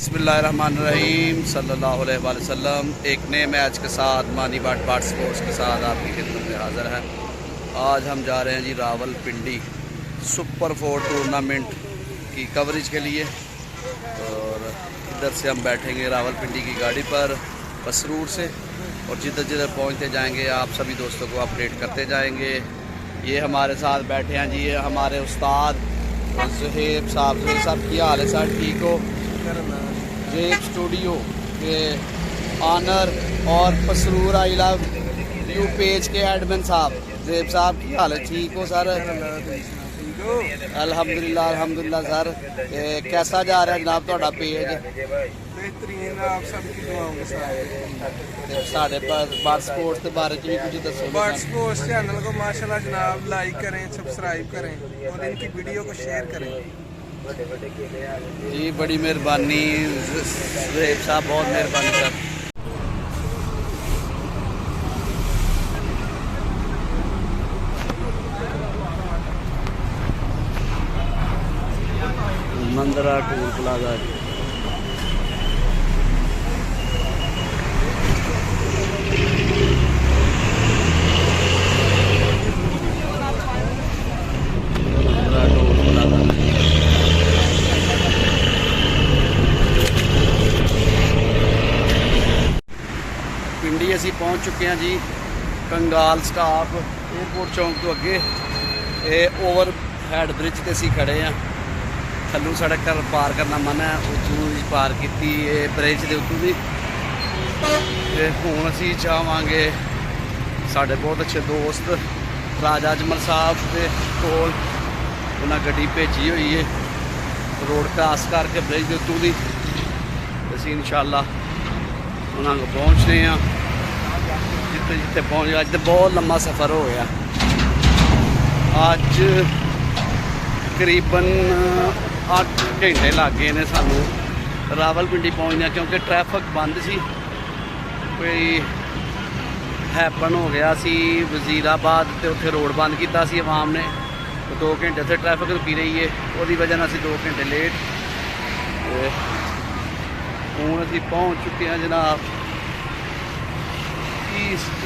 बिस्मिल्लाहिर्रहमानिर्रहीम सल्लल्लाहु अलैहि वसल्लम। एक नए मैच के साथ मानी बाट स्पोर्ट्स के साथ आपकी खिदमत में हाज़िर है। आज हम जा रहे हैं जी रावलपिंडी सुपर 4 टूर्नामेंट की कवरेज के लिए। और इधर से हम बैठेंगे रावलपिंडी की गाड़ी पर पसरूर से, और जिधर जिधर पहुंचते जाएंगे आप सभी दोस्तों को अपडेट करते जाएंगे। ये हमारे साथ बैठे हैं जी, ये हमारे उस्ताद ज़ुहैब साहब। ज़ुहैब साहब की हाल है सर? ठीक हो? जेब स्टूडियो के ऑनर और Pasrur I love you page के एडमिन साहब जेब साहब की हाल है? ठीक हो सर? अल्हम्दुलिल्लाह अल्हम्दुलिल्लाह सर। कैसा जा रहा है जनाब ਤੁਹਾਡਾ पेज? बेहतरीन, आप सबकी दुआओं के साथ। साढ़े बाट स्पोर्ट्स के बारे में भी कुछ दसो। बाट स्पोर्ट्स चैनल को माशाल्लाह जनाब लाइक करें, सब्सक्राइब करें और इनकी वीडियो को शेयर करें जी। बड़ी मेहरबानी ज़ुहैब साहब, बहुत मेहरबानी सर। मंदरा टूल प्लाजा पिंडी असी पहुँच चुके हैं जी। कंगाल स्टाफ एयरपोर्ट चौंक तो अगे ओवर हैड ब्रिज से असी खड़े हैं। थल्लों सड़क कर पार करना मना है, उतों पार की ब्रिज के उतों भी। हुण असी जावांगे साढ़े बहुत अच्छे दोस्त राजा अजमल साहब के कोल। उन्हें गड्डी भेजी हुई है रोड क्रॉस करके ब्रिज के उतों भी। असी इंशाअल्लाह उन्होंने पहुँचने हैं जिते जिते पहुँच। अज तो बहुत लंबा सफ़र हो गया। अज तकरीबन 8 घंटे लग गए ने सानू रावलपिंडी पहुँचने, क्योंकि ट्रैफिक बंद सी। कोई हैपन हो गया सी वजीराबाद तो उत्थे रोड बंद किया सी आवाम ने, तो 2 घंटे उत्थे ट्रैफिक रुकी रही है। वो वजह से असी 2 घंटे लेट। हूँ असी पहुँच चुके हैं जनाब ईस्ट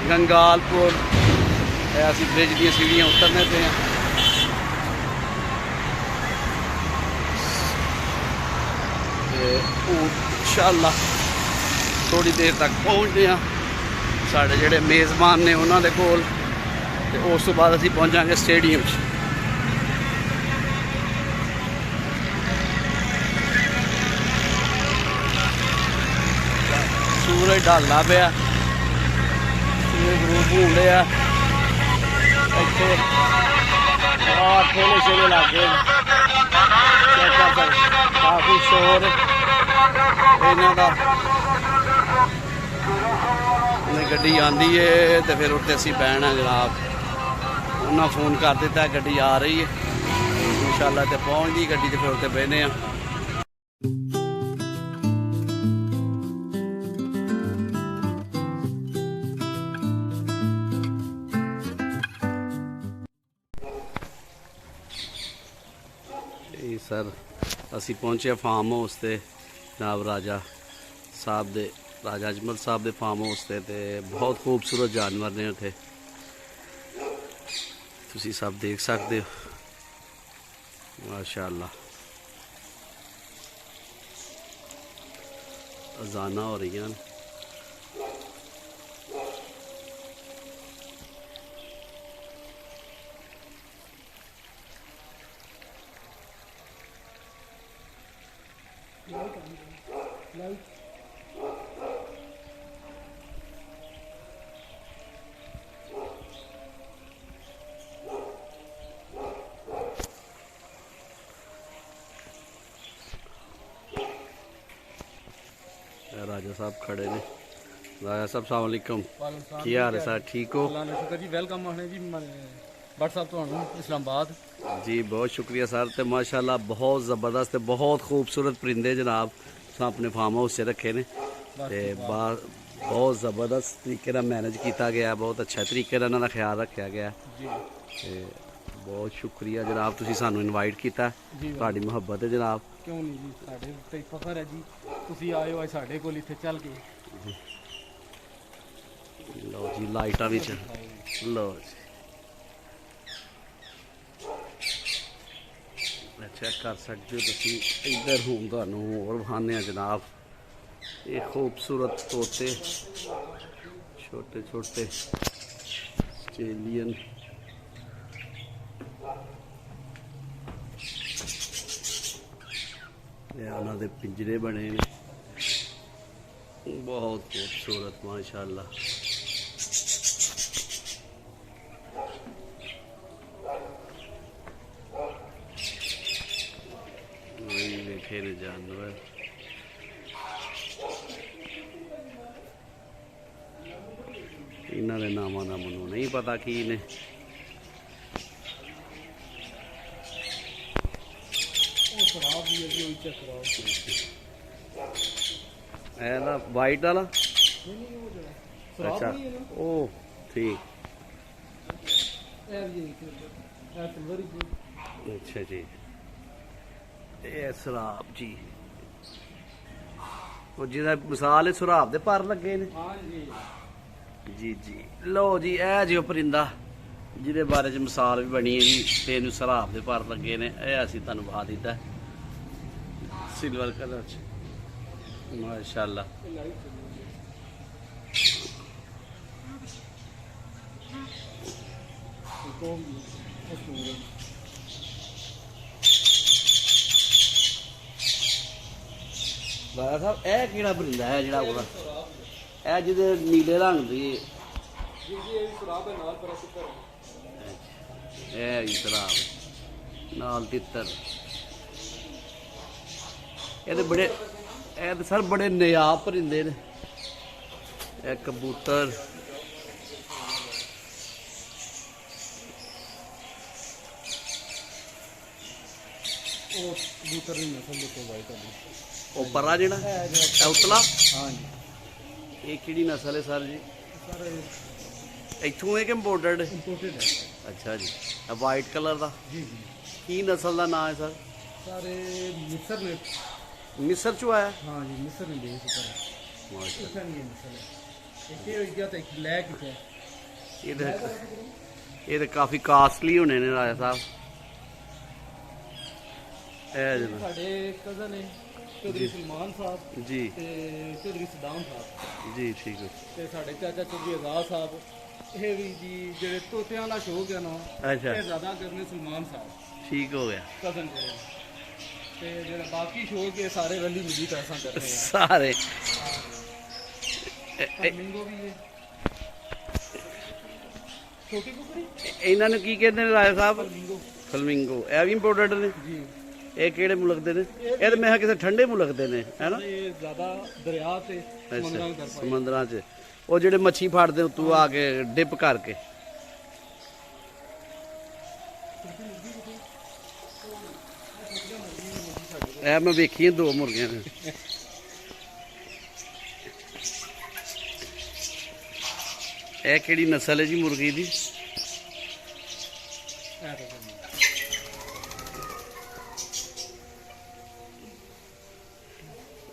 गंगालपुर। असी ब्रिज दी सीढ़ियाँ उतरने पे हैं। इंशाअल्लाह थोड़ी देर तक पहुँचते हैं साढ़े जेडे मेज़बान ने उन्होंने कोल। ते उस तो बाद असी पहुँचांगे स्टेडियम। सूरज ढालना पाया, ग्रुप घूम रहा इतने ठेले शेले लग गए। काफ़ी शोर इन्हों का। गड्डी आती है तो फिर उत्ते असी बहना जनाब। उन्हें फोन कर दिता गड्डी आ रही है, इंशाअल्लाह तो पहुँच गई गड्डी। तो फिर उत्ते बहने सर। असी पहुँचे फार्म हाउस से जनाब राजा साहब दे, राजा अजमल साहब दे फार्म हाउस से। बहुत खूबसूरत जानवर ने उत्थे, तुसी सब देख सकते हो माशाअल्लाह। अजाना हो रही हैं। राजा साहब खड़े ने। राजा साहब अस्सलाम वालेकुम, की हाल है सर? ठीक हो? जी वेलकम आने जी बाट साहब तो इस्लामाबाद जी। बहुत शुक्रिया सर। तो माशाल्लाह बहुत ज़बरदस्त बहुत खूबसूरत परिंदे जनाब अपने फार्म हाउस से रखे ने। बहुत ज़बरदस्त तरीके मैनेज किया गया, बहुत अच्छा तरीके इन्हों ख्याल रखा गया। बहुत शुक्रिया जनाब, तुसीं सानू इनवाइट किया, तुहाडी मुहब्बत है जनाब। ਕਿਉਂ ਨਹੀਂ ਜੀ, ਸਾਡੇ ਤੇ ਫਖਰ ਹੈ ਜੀ, ਤੁਸੀਂ ਆਏ ਹੋ ਅੱਜ ਸਾਡੇ ਕੋਲ ਇੱਥੇ ਚੱਲ ਕੇ। ਲਓ ਜੀ ਲਾਈਟਾਂ ਵਿੱਚ ਲਓ ਜੀ ਚੈੱਕ ਕਰ ਸਕਦੇ ਹੋ ਤੁਸੀਂ। ਇੱਧਰ ਹੁਣ ਤੁਹਾਨੂੰ ਹੋਰ ਵਿਖਾਉਂਦੇ ਆ ਜਨਾਬ, ਇਹ ਖੂਬਸੂਰਤ ਤੋਤੇ ਛੋਟੇ ਛੋਟੇ ਆਸਟ੍ਰੇਲੀਅਨ। ਇਹ ਉਹਨਾਂ ਦੇ ਪਿੰਜਰੇ ਬਣੇ ਨੇ, ਬਹੁਤ ਖੂਬਸੂਰਤ ਮਾਸ਼ਾਅੱਲਾ। देखे ने जानवर इन्हों के नामों का मैं नहीं पता की ने। ना वाइट वाला अच्छा ओ ठीक अच्छा जी ਇਹ ਸਰਾਬ ਜੀ, ਉਹ ਜਿਹਦਾ ਮਿਸਾਲ ਹੈ ਸੁਰਾਬ ਦੇ ਪਰ ਲੱਗੇ ਨੇ। ਹਾਂ ਜੀ ਜੀ ਜੀ ਲਓ ਜੀ ਇਹ ਜੀ ਉਹ ਪਰਿੰਦਾ ਜਿਹਦੇ ਬਾਰੇ ਚ ਮਿਸਾਲ ਵੀ ਬਣੀ ਹੈ ਜੀ, ਤੇ ਇਹਨੂੰ ਸਰਾਬ ਦੇ ਪਰ ਲੱਗੇ ਨੇ। ਇਹ ਅਸੀਂ ਤੁਹਾਨੂੰ ਵਿਖਾ ਦਿੱਤਾ ਸਿਲਵਰ ਕਲਰ ਚ ਮਾਸ਼ਾਅੱਲਾ। ਰਾਜਾ ਸਾਹਿਬ ਇਹ ਕਿਹੜਾ ਪਰਿੰਦਾ ਹੈ ਜਿਹੜਾ ਉਹਦਾ ਇਹ ਜਿਹਦੇ ਨੀਲੇ ਰੰਗ ਦੀ ਜੀ ਇਹ ਵੀ ਸ਼ਰਾਬ ਹੈ ਨਾਲ ਪਰ ਸੁੱਕਰ ਇਹ ਵੀ ਸ਼ਰਾਬ ਨਾਲ ਤਿੱਤਰ। ਇਹਦੇ ਬੜੇ ਇਹ ਤਾਂ ਸਰ ਬੜੇ ਨਿਆਬ ਪਰਿੰਦੇ ਨੇ। ਇਹ ਕਬੂਤਰ ਉਹ ਕਬੂਤਰ ਦੀ ਨਸਲ ਦੇ ਤੋਂ ਵਾਈਟ ਹੈ ਉਹ ਪਰਾ ਜਿਹੜਾ ਇਹ ਉਤਲਾ। ਹਾਂ ਜੀ ਇਹ ਕਿਹੜੀ ਨਸਲ ਹੈ ਸਰ ਜੀ? ਸਰ ਇੱਥੋਂ ਹੈ ਕਿ ਇੰਪੋਰਟਡ? ਇੰਪੋਰਟਡ ਹੈ। ਅੱਛਾ ਜੀ ਇਹ ਵਾਈਟ ਕਲਰ ਦਾ ਜੀ ਜੀ ਕੀ ਨਸਲ ਦਾ ਨਾਂ ਹੈ ਸਰ? ਸਾਰੇ ਮਿਸਰ ਨੇ। ਮਿਸਰ ਚੋਂ ਆਇਆ? ਹਾਂ ਜੀ ਮਿਸਰ ਨੇ ਦੇ ਸੁਪਰ ਮਾਸ਼ਾਅੱਲਾ। ਇਸਾ ਨਹੀਂ ਮਿਸਰ ਹੈ। ਇਹ ਹੋ ਗਿਆ ਤਾਂ ਇੱਕ ਬਲੈਕ ਹੈ। ਇਹ ਤਾਂ ਕਾਫੀ ਕਾਸਟਲੀ ਹੋਣੇ ਨੇ ਰਾਜਾ ਸਾਹਿਬ। ਇਹ ਜਨਾ ਸਾਡੇ ਕਜ਼ਨ ਨੇ ਚੌਧਰੀ ਸਲਮਾਨ ਸਾਹਿਬ ਜੀ ਤੇ ਚੌਧਰੀ ਸਦਾਮ ਸਾਹਿਬ ਜੀ ਠੀਕ ਹੈ। ਤੇ ਸਾਡੇ ਚਾਚਾ ਚੌਧਰੀ ਆਜ਼ਾਦ ਸਾਹਿਬ, ਇਹ ਵੀ ਜੀ ਜਿਹੜੇ ਤੋਤਿਆਂ ਦਾ ਸ਼ੌਕ ਹੈ ਨਾ, ਅੱਛਾ ਇਹ ਜ਼ਿਆਦਾ ਕਰਨੇ ਸਲਮਾਨ ਸਾਹਿਬ ਠੀਕ ਹੋ ਗਿਆ। ਕਜ਼ਨ ਜਿਹੜੇ ਨੇ। ਤੇ ਜਿਹੜਾ ਬਾਕੀ ਸ਼ੌਕ ਹੈ ਸਾਰੇ ਰਲੀ ਮਿਲੀ ਪੈਸਾ ਕਰ ਰਹੇ ਆ। ਸਾਰੇ ਮਿੰਗੋ ਵੀ ਹੈ ਛੋਟੀ ਕੁਕੜੀ ਇਹਨਾਂ ਨੂੰ ਕੀ ਕਹਿੰਦੇ ਨੇ ਰਾਜਾ ਸਾਹਿਬ? ਮਿੰਗੋ ਫਲਮਿੰਗੋ। ਇਹ ਵੀ ਇੰਪੋਰਟਡ ਨੇ? ਜੀ ਇਹ ਕਿਹੜੇ ਮੁਲਕ ਦੇ ਨੇ? ਇਹ ਤਾਂ ਮੈਂ ਕਿਹਾ ਕਿਸੇ ਠੰਡੇ ਮੁਲਕ ਦੇ ਨੇ ਹੈ ਨਾ? ਇਹ ਜ਼ਿਆਦਾ ਦਰਿਆ ਤੇ ਸਮੁੰਦਰਾਂ ਵਿੱਚ ਕਰ ਪਾਏ। ਸਮੁੰਦਰਾਂ 'ਚ ਉਹ ਜਿਹੜੇ ਮੱਛੀ ਫੜਦੇ ਉੱਤੋਂ ਆ ਕੇ ਡਿਪ ਕਰਕੇ। ਇਹ ਮੈਂ ਵੇਖੀਆਂ ਦੋ ਮੁਰਗੀਆਂ ਨੇ। ਇਹ ਕਿਹੜੀ ਨਸਲ ਹੈ ਜੀ ਮੁਰਗੀ ਦੀ?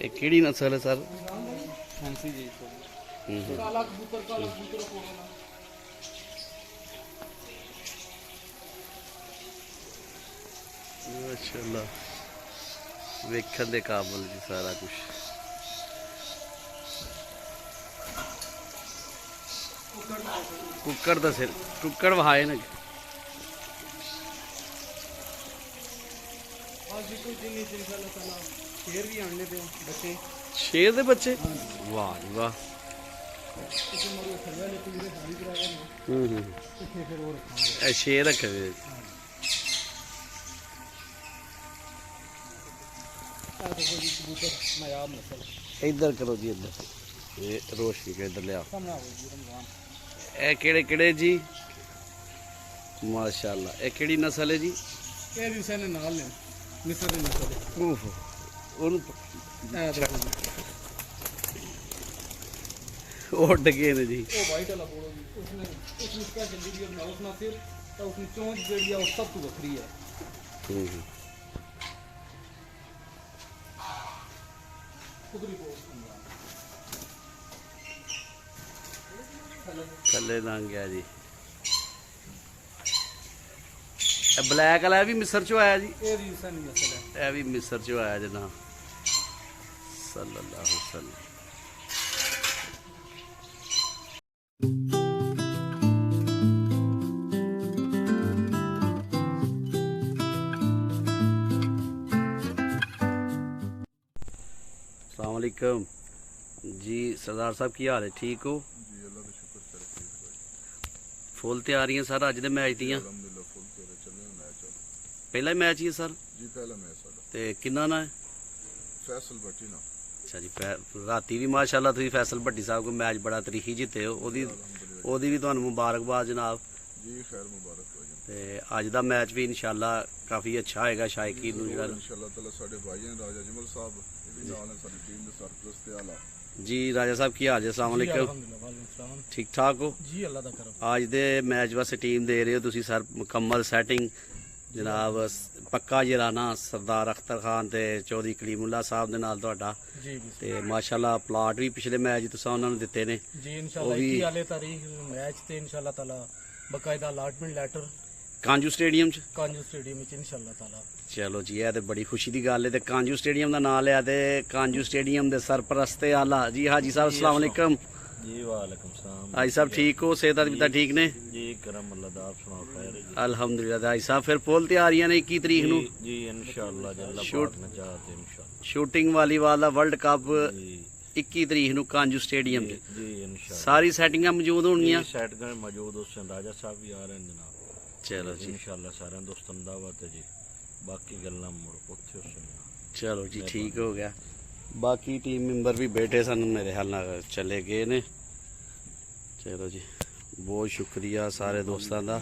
ਇਹ ਕਿਹੜੀ ਨਸਲ ਹੈ ਸਰ? ਫੈਂਸੀ ਜੀ ਕਾਲਾ ਕਬੂਤਰ ਕੋਲੋਂ ਮਾਸ਼ਾਅੱਲਾ ਵੇਖਣ ਦੇ ਕਾਬਿਲ ਜੀ ਸਾਰਾ ਕੁਝ। ਕੁੱਕੜ ਦਾ ਸਿਰ ਕੁੱਕੜ ਵਹਾਏ ਨੇ। ਅੱਜ ਕੋਈ ਜਿੰਨੀ ਇਨਸ਼ਾਅੱਲਾ ਤਾਲਾ ਸ਼ੇਰ ਵੀ ਆਣਨੇ ਤੇ ਬੱਚੇ। ਸ਼ੇਰ ਦੇ ਬੱਚੇ? ਵਾਹ ਜੀ ਵਾਹ। ਕਿਸੇ ਮਰੀ ਥੱਲੇ ਲੈ ਕੇ ਜਿਹੜੇ ਸਾਰੀ ਕਰਾ ਗਏ ਹੂੰ ਇੱਥੇ ਫਿਰ ਉਹ ਰੱਖਾਂਗੇ। ਇਹ ਸ਼ੇਰ ਰੱਖੇ ਹੋਏ। ਆ ਦੇਖੋ ਜੀ ਕਬੂਤਰ ਨਾਯਾਬ ਨਸਲ। ਇੱਧਰ ਕਰੋ ਜੀ ਇੱਧਰ, ਇਹ ਰੋਸ਼ਨੀ ਕੇ ਇੱਧਰ ਲਿਆਓ। ਸਾਹਮਣੇ ਆਓ ਜੀ ਰਮਜ਼ਾਨ। ਇਹ ਕਿਹੜੇ ਕਿਹੜੇ ਜੀ? ਮਾਸ਼ਾਅੱਲਾ ਇਹ ਕਿਹੜੀ ਨਸਲ ਹੈ ਜੀ? ਇਹ ਵੀ ਸਨ ਨਾਲ ਨੇ ਮਿਸਰ ਦੀ ਨਸਲ ਹੈ। ਓਹ ਉਹਨੂੰ ਇਹ ਦੇਖੋ ਜੀ ਉੱਡ ਗਏ ਨੇ ਜੀ। ਉਹ ਵਾਈਟ ਵਾਲਾ ਬੋਲੋ ਜੀ, ਉਸਨੇ ਉਸਕਾ ਜਲਦੀ ਵੀ ਨਾ ਉਸਨਾ ਫਿਰ ਤਾਂ ਉਸकी ਚੋਂਚ ਜਿਹੜੀ ਆ ਉਹ ਸਭ ਤੋਂ ਵੱਖਰੀ ਹੈ। ਕੁਦਰੀ ਪੋਸਟ ਹੁੰਦਾ ਥੱਲੇ ਲੰਘ ਗਿਆ ਜੀ। ਇਹ ਬਲੈਕ ਵਾਲਾ ਵੀ ਮਿਸਰ ਚੋਂ ਆਇਆ ਜੀ। ਇਹ ਰੀਸਨ ਨਸਲ ਹੈ। ਇਹ ਵੀ ਮਿਸਰ ਚੋਂ ਆਇਆ ਜਨਾਬ। ਸੱਲੱਲਾਹੁ ਅਲੈहि ਵਸੱਲਮ। अस्सलाम वालेकुम जी। सरदार साहब की हाल है? ठीक हो जी? अल्लाह का शुक्र सर, ठीक भाई। फुल तैयारियां सर अज दे मैच दियां? अल्हम्दुलिल्लाह फुल तेरे चले मैच अब। पहला ही मैच ही है सर? जी पहला मैच साडा। ते किन्ना ना है? फैसल भट्टी ना। अच्छा जी। राती भी माशाल्लाह तुसीं फैसल भट्टी साहब को मैच बड़ा तरीखी जिते हो, ओदी भी तुहानू मुबारकबाद जनाब जी। खैर मुबारक भाई। ते अज दा मैच भी इंशाल्लाह काफ़ी अच्छा होएगा। शायकीन नू जेहड़ा इंशाल्लाह ताला साडे भाई हैं राजा जमल साहब, ये भी नाल है साडी टीम दे सरपरस्त आला। जी राजा साहब की हाल है? अस्सलाम वालेकुम। अल्हम्दुलिल्लाह वालेकुम सलाम। ठीक ठाक हो जी अल्लाह दा करम। आज दे मैच वास्ते टीम दे रहे हो तुसीं सर? मुकम्मल सैटिंग जनाब, पक्का जराना सरदार अख्तर खान ते चौधरी कलीमुल्ला साहब दे नाल तुहाडा। जी ते माशाल्लाह प्लाट भी पिछले मैच तुसां उन्हां नू दित्ते ने। जी इंशाल्लाह 21 वाले तारीख मैच ते इंशाल्लाह ताला बकायदा अलाटमेंट लैटर कांजू स्टेडियम च। कांजू स्टेडियम में इंशाल्लाह ताला। चलो जी, ये ते बड़ी खुशी दी गल है। ते कांजू स्टेडियम दा नाम लिया ते कांजू स्टेडियम दे सरपरस्ते आला जी हाजी साहब अस्सलाम वालेकुम। जी वालेकुम सलाम। हाजी साहब ठीक हो? सेहत भी ठीक ने? जी करम अल्लाह दा, आप सुनाओ खैर है जी? अल्हम्दुलिल्लाह। हाजी साहब फिर फुल तैयारियां ने 21 तरीक नू जी इंशाल्लाह जल्ला शूट- पाक ने चाहते इंशाल्लाह। शूटिंग वालीबाल दा वर्ल्ड कप जी 21 तरीक नू कांजू स्टेडियम च। जी इंशाल्लाह। सारी सेटिंगां मौजूद होणगियां। सेट गए मौजूद हुसैन राजा साहब भी आ रहे हैं जनाब। चलो जी, इंशाल्लाह सारे दोस्तों नु दावत है जी। बाकी गल्लां मुड़ उत्थे हुसैन। चलो जी ठीक हो गया। बाकी टीम मैंबर भी बैठे सन, मेरे ख्याल नाल चले गए ने। चलो जी, बहुत शुक्रिया सारे दोस्तों का।